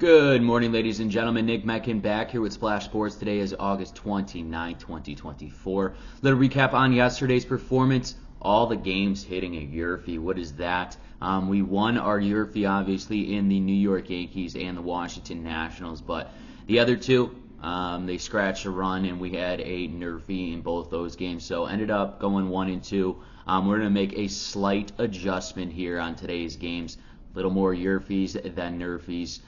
Good morning, ladies and gentlemen. Nick Menken back here with Splash Sports. Today is August 29, 2024. Little recap on yesterday's performance. All the games hitting a YRFI. What is that? We won our YRFI, obviously, in the New York Yankees and the Washington Nationals. But the other two, they scratched a run, and we had a NRFI in both those games. So ended up going 1-2. We're going to make a slight adjustment here on today's games. A little more YRFIs than NRFIs.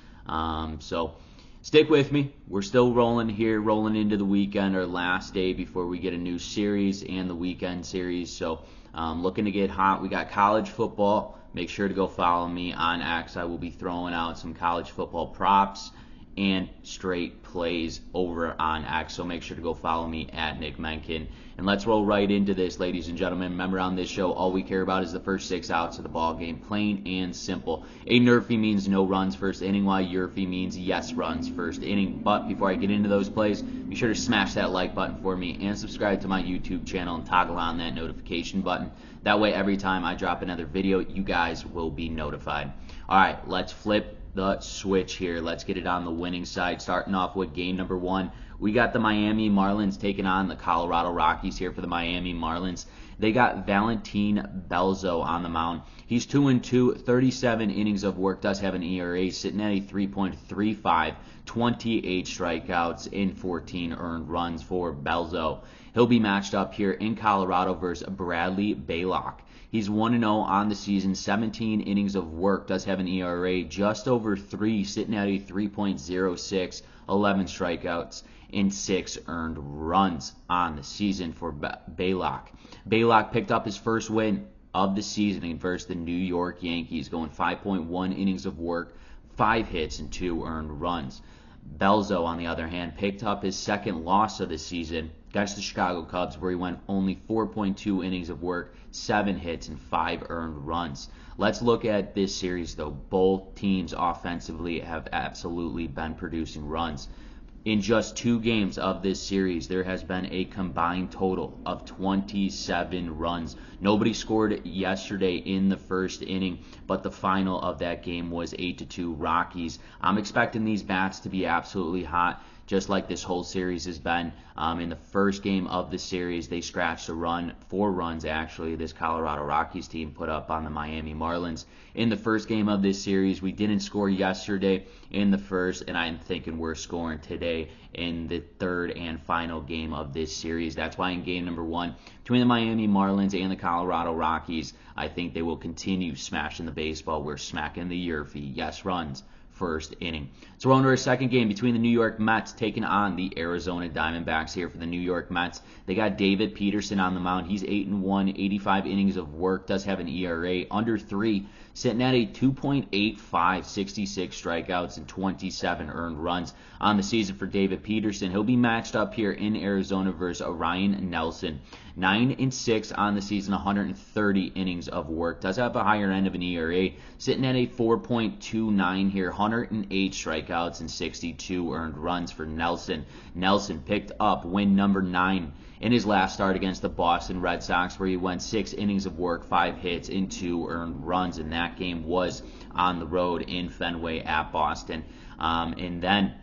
So stick with me. We're still rolling here, rolling into the weekend, our last day before we get a new series and the weekend series. So looking to get hot. We got college football. Make sure to go follow me on X. I will be throwing out some college football props and straight plays over on X. So make sure to go follow me at Nick Menken. And let's roll right into this, ladies and gentlemen. Remember, on this show, all we care about is the first 6 outs of the ball game. Plain and simple. A NRFI means no runs first inning, while YRFI means yes runs first inning. But before I get into those plays, be sure to smash that like button for me and subscribe to my YouTube channel and toggle on that notification button. That way, every time I drop another video, you guys will be notified. All right, let's flip the switch here. Let's get it on the winning side. Starting off with game number 1. We got the Miami Marlins taking on the Colorado Rockies here for the Miami Marlins. They got Valentin Belzo on the mound. He's 2-2, 37 innings of work, does have an ERA sitting at a 3.35, 28 strikeouts in 14 earned runs for Belzo. He'll be matched up here in Colorado versus Bradley Baylock. He's 1-0 on the season, 17 innings of work, does have an ERA just over 3, sitting at a 3.06, 11 strikeouts in 6 earned runs on the season for Baylock. Baylock picked up his first win of the season versus the New York Yankees, going 5.1 innings of work, 5 hits, and 2 earned runs. Belzo, on the other hand, picked up his second loss of the season against the Chicago Cubs, where he went only 4.2 innings of work, 7 hits, and 5 earned runs. Let's look at this series, though. Both teams offensively have absolutely been producing runs. In just 2 games of this series, there has been a combined total of 27 runs. Nobody scored yesterday in the first inning, but the final of that game was 8-2 Rockies. I'm expecting these bats to be absolutely hot, just like this whole series has been. In the first game of the series, they scratched a run, 4 runs actually, this Colorado Rockies team put up on the Miami Marlins. In the first game of this series, we didn't score yesterday in the first, and I'm thinking we're scoring today in the third and final game of this series. That's why in game number 1, between the Miami Marlins and the Colorado Rockies, I think they will continue smashing the baseball. We're smacking the YRFI, yes runs, first inning. So we're on to our second game between the New York Mets taking on the Arizona Diamondbacks here for the New York Mets. They got David Peterson on the mound. He's 8-1, 85 innings of work, does have an ERA under 3, sitting at a 2.85, 66 strikeouts and 27 earned runs on the season for David Peterson. He'll be matched up here in Arizona versus Ryan Nelson. 9-6 on the season, 130 innings of work. Does have a higher end of an ERA, sitting at a 4.29 here, 108 strikeouts and 62 earned runs for Nelson. Nelson picked up win number 9 in his last start against the Boston Red Sox, where he went 6 innings of work, 5 hits, and 2 earned runs, and that game was on the road in Fenway at Boston. And then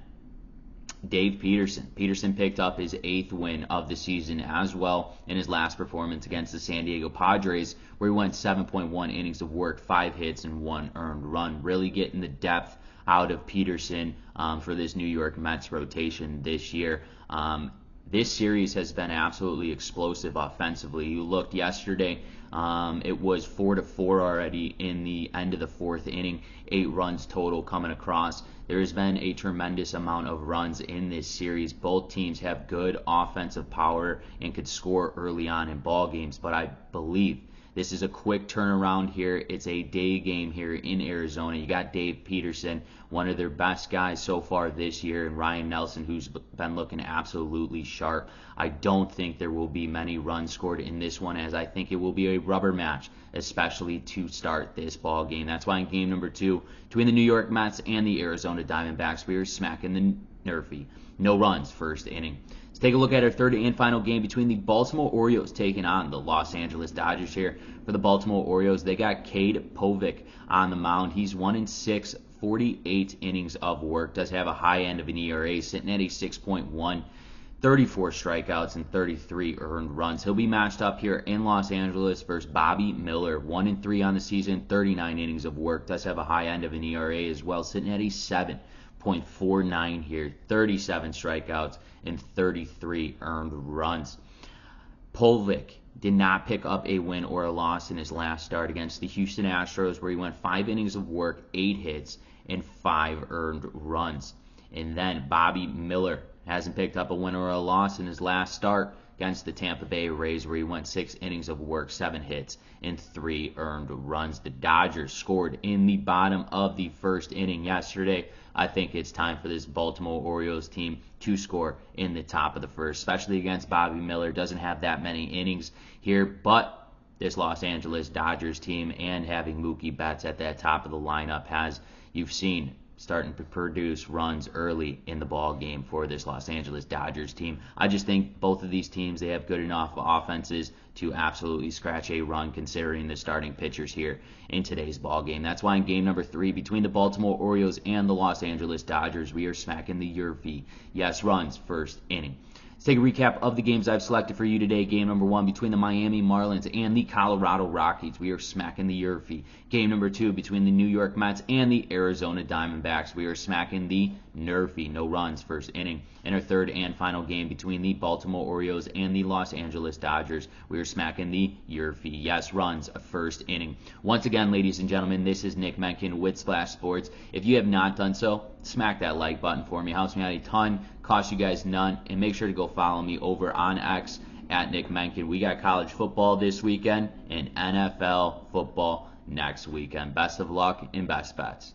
Dave Peterson. Peterson picked up his 8th win of the season as well in his last performance against the San Diego Padres, where he went 7.1 innings of work, 5 hits, and 1 earned run. Really getting the depth out of Peterson for this New York Mets rotation this year. This series has been absolutely explosive offensively. You looked yesterday, it was 4-4 already in the end of the 4th inning, 8 runs total coming across. There has been a tremendous amount of runs in this series. Both teams have good offensive power and could score early on in ball games, but I believe this is a quick turnaround here. It's a day game here in Arizona. You got Dave Peterson, one of their best guys so far this year, and Ryan Nelson, who's been looking absolutely sharp. I don't think there will be many runs scored in this one, as I think it will be a rubber match, especially to start this ball game. That's why in game number 2, between the New York Mets and the Arizona Diamondbacks, we are smacking the NRFI. No runs first inning. Let's take a look at our third and final game between the Baltimore Orioles taking on the Los Angeles Dodgers here. For the Baltimore Orioles, they got Cade Povich on the mound. He's 1-6, 48 innings of work, does have a high end of an ERA, sitting at a 6.1, 34 strikeouts and 33 earned runs. He'll be matched up here in Los Angeles versus Bobby Miller, 1-3 on the season, 39 innings of work, does have a high end of an ERA as well, sitting at a 7.49 here, 37 strikeouts and 33 earned runs. Polvik did not pick up a win or a loss in his last start against the Houston Astros, where he went 5 innings of work, 8 hits, and 5 earned runs. And then Bobby Miller hasn't picked up a win or a loss in his last start against the Tampa Bay Rays, where he went 6 innings of work, 7 hits, and 3 earned runs. The Dodgers scored in the bottom of the first inning yesterday. I think it's time for this Baltimore Orioles team to score in the top of the first, especially against Bobby Miller. Doesn't have that many innings here, but this Los Angeles Dodgers team and having Mookie Betts at that top of the lineup has, you've seen, starting to produce runs early in the ball game for this Los Angeles Dodgers team. I just think both of these teams, they have good enough offenses to absolutely scratch a run considering the starting pitchers here in today's ball game. That's why in game number 3 between the Baltimore Orioles and the Los Angeles Dodgers, we are smacking the YRFI yes runs first inning. Let's take a recap of the games I've selected for you today. Game number 1 between the Miami Marlins and the Colorado Rockies. We are smacking the YRFI. Game number 2 between the New York Mets and the Arizona Diamondbacks. We are smacking the NRFI. No runs first inning. In our third and final game between the Baltimore Orioles and the Los Angeles Dodgers, we are smacking the YRFI. Yes runs first inning. Once again, ladies and gentlemen, this is Nick Menken with Splash Sports. If you have not done so, smack that like button for me. It helps me out a ton. Costs you guys none. And make sure to go follow me over on X at Nick Menken. We got college football this weekend and NFL football next weekend. Best of luck and best bets.